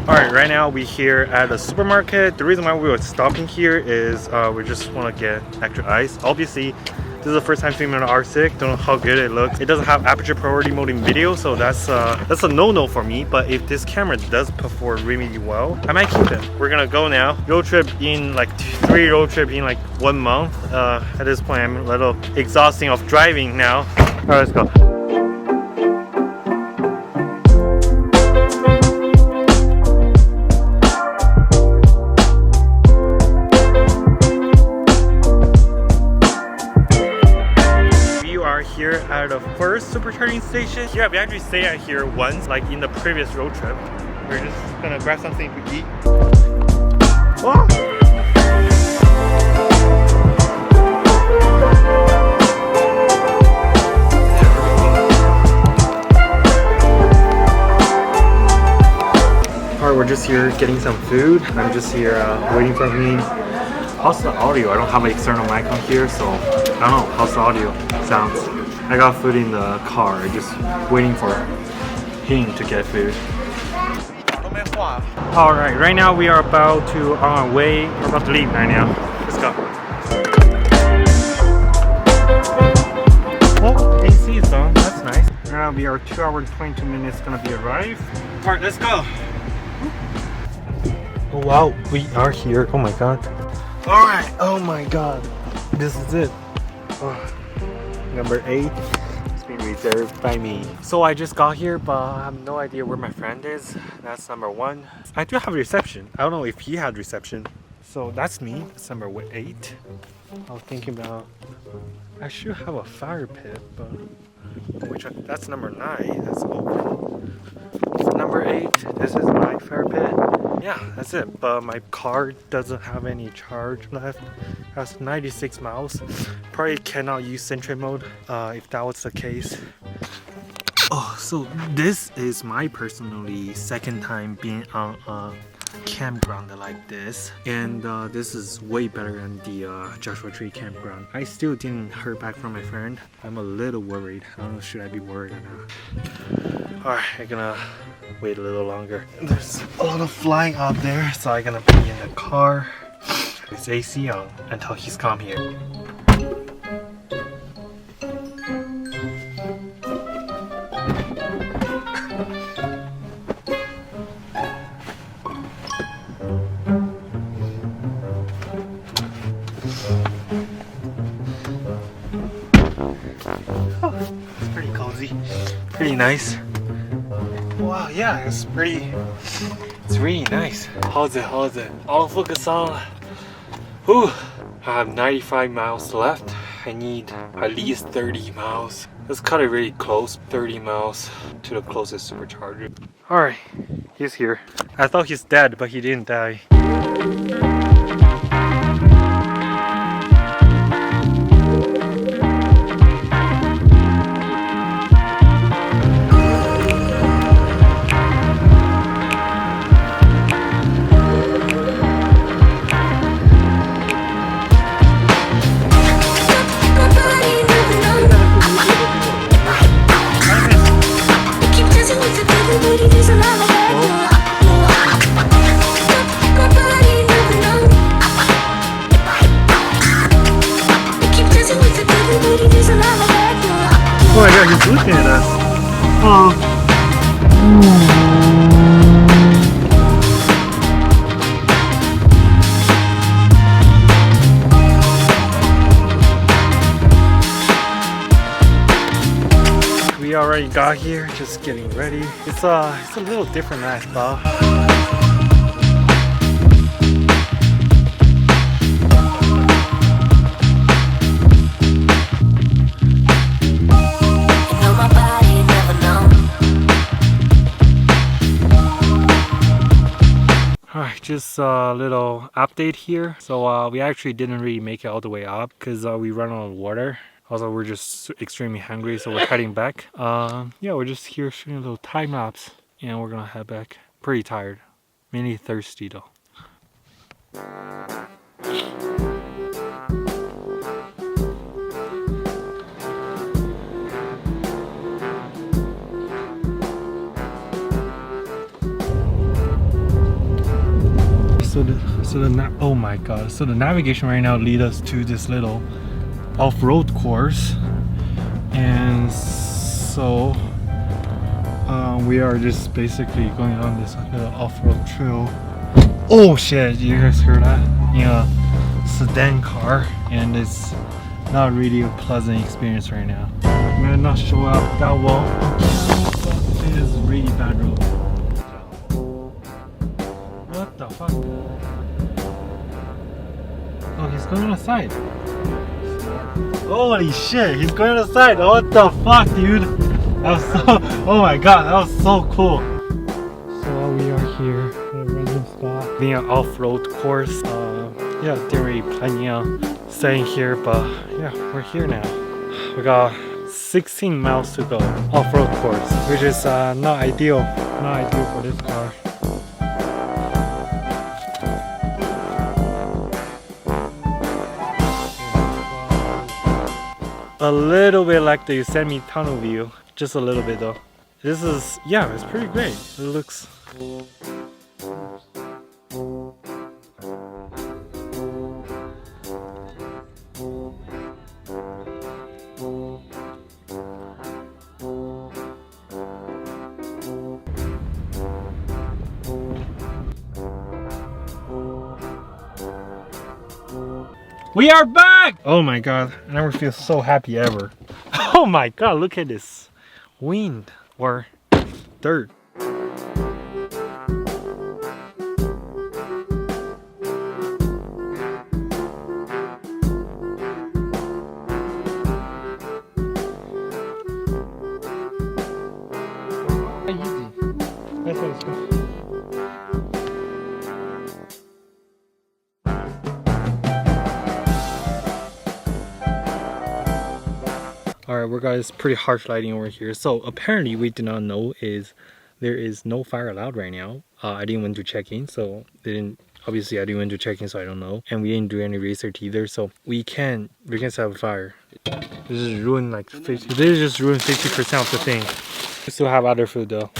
Alright, right now we're here at a supermarket. The reason why we were stopping here is we just want to get extra ice. Obviously, this is the first time filming on R6. Don't know how good it looks. It doesn't have aperture priority mode in video, so that's a no-no for me. But if this camera does perform really well, I might keep it. We're gonna go now. Road trip in like 3 road trip in like 1 month. At this point, I'm a little exhausting of driving now. Alright, let's go. Here at the first supercharging station. Yeah, we actually stayed at here once, like in the previous road trip. We're just gonna grab something to eat. Oh! Alright, we're just here getting some food. I'm just here waiting for him. How's the audio? I don't have an external mic on here, so I don't know how's the audio sounds. I got food in the car, just waiting for him to get food. Alright, right now we are about to on our way. We're about to leave right now. Let's go. Oh, AC is on. That's nice. Right now we are 2 hours and 22 minutes gonna be arrived. Alright, let's go. Oh wow, we are here. Oh my god. Alright, oh my god. This is it. Oh. Number 8. It's been reserved by me. So I just got here, but I have no idea where my friend is. That's number 1. I do have reception. I don't know if he had reception. So that's me. That's number 8. I was thinking about I should have a fire pit, but which that's number 9. That's open. So number 8. This is my fire pit. Yeah, that's it. But my car doesn't have any charge left. It has 96 miles. Probably cannot use Century mode if that was the case. Oh, so this is my personally second time being on a campground like this, and this is way better than the Joshua Tree campground. I still didn't hear back from my friend. I'm a little worried. I don't know, should I be worried or not? Alright, I'm gonna wait a little longer. There's a lot of flying out there, so I'm gonna be in the car. It's AC on until he's come here. Oh, it's pretty cozy, pretty nice. Wow, yeah, it's really nice. How's it? Autofocus on. Whew. I have 95 miles left. I need at least 30 miles. Let's cut it really close, 30 miles to the closest supercharger. Alright, he's here. I thought he's dead, but he didn't die. Oh my god, he's looking at us. Oh. We already got here, just getting ready. It's a little different than I thought. Just a little update here. So we actually didn't really make it all the way up because we run out of water. Also, we're just extremely hungry, so we're heading back. Yeah, we're just here shooting a little time lapse, and we're gonna head back. Pretty tired, mainly thirsty though. Oh my god, so the navigation right now leads us to this little off-road course, and so we are just basically going on this little off-road trail. Oh shit, you guys heard that? Yeah, sedan car, and it's not really a pleasant experience right now. I'm gonna not show up that well. It is really bad road. What the fuck? Oh, he's going on the side. Holy shit, he's going on the side. What the fuck, dude? That was so, oh my god, that was so cool. So we are here at a random spot. Being an off-road course. Yeah, didn't really plan on staying here, but yeah, we're here now. We got 16 miles to go off-road course, which is not ideal. Not ideal for this car. A little bit like the Yosemite tunnel view, just a little bit though. This is, yeah, it's pretty great. It looks. We are back! Oh my god, I never feel so happy ever. Oh my god, look at this wind or dirt. Easy. That's what it's good. Alright, we got this pretty harsh lighting over here. So apparently we did not know is there is no fire allowed right now. I didn't want to check in, so obviously I didn't want to check in, so I don't know. And we didn't do any research either, so we can have a fire. This is ruined like 50. This is just ruined 50% of the thing. We still have other food though.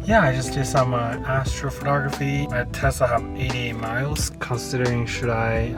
Yeah, I just did some astrophotography. At Tesla, I have 88 miles. Considering should I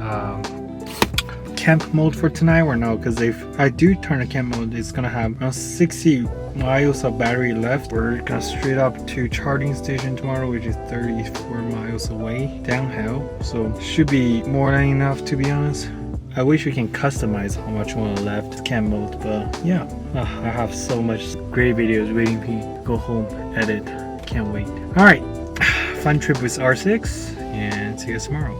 camp mode for tonight or no? Because if I do turn a camp mode, it's gonna have around 60 miles of battery left. We're gonna straight up to charging station tomorrow, which is 34 miles away downhill. So should be more than enough, to be honest. I wish we can customize how much we want left camp mode, but yeah, I have so much great videos waiting for me to go home, edit. Can't wait. All right, fun trip with R6, and see you guys tomorrow.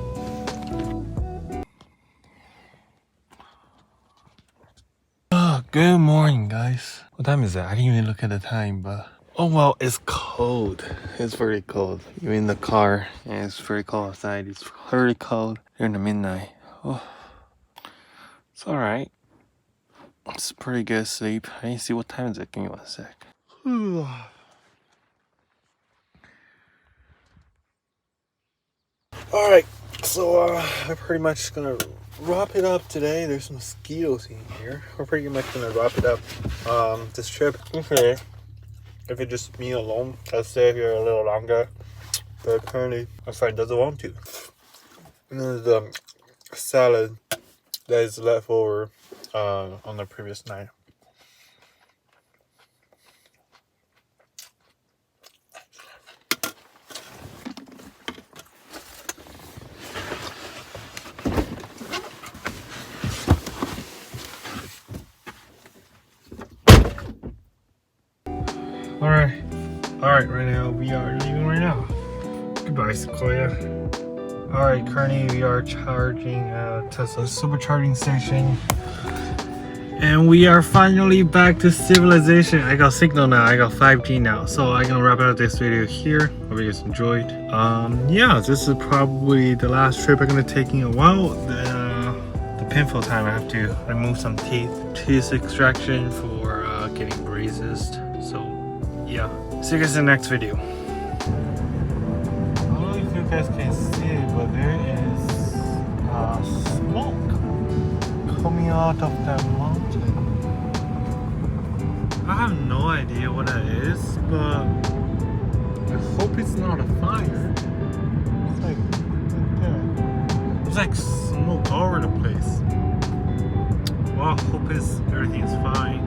Good morning, guys. What time is it? I didn't even look at the time, but oh well, it's cold. It's very cold. You're in the car, and it's very cold outside. It's very cold during the midnight. Oh, it's all right. It's pretty good sleep. I didn't see what time is it. Give me 1 sec. Alright, so I'm pretty much gonna wrap it up today. There's mosquitoes in here. We're pretty much gonna wrap it up. This trip, okay, if it's just me alone, I'll stay here a little longer. But apparently, my friend doesn't want to. And then the salad that is left over on the previous night. Alright, right now we are leaving right now. Goodbye, Sequoia. Alright, currently we are charging at Tesla supercharging station. And we are finally back to civilization. I got signal now, I got 5G now. So I'm gonna wrap up this video here. Hope you guys enjoyed. Yeah, this is probably the last trip I'm gonna take in a while. The painful time, I have to remove some tooth extraction for getting braces. So yeah, see you guys in the next video. I don't know if you guys can see it, but there is smoke coming out of that mountain. I have no idea what that is, but I hope it's not a fire. It's like that. It's like smoke all over the place. Well, I hope everything's fine.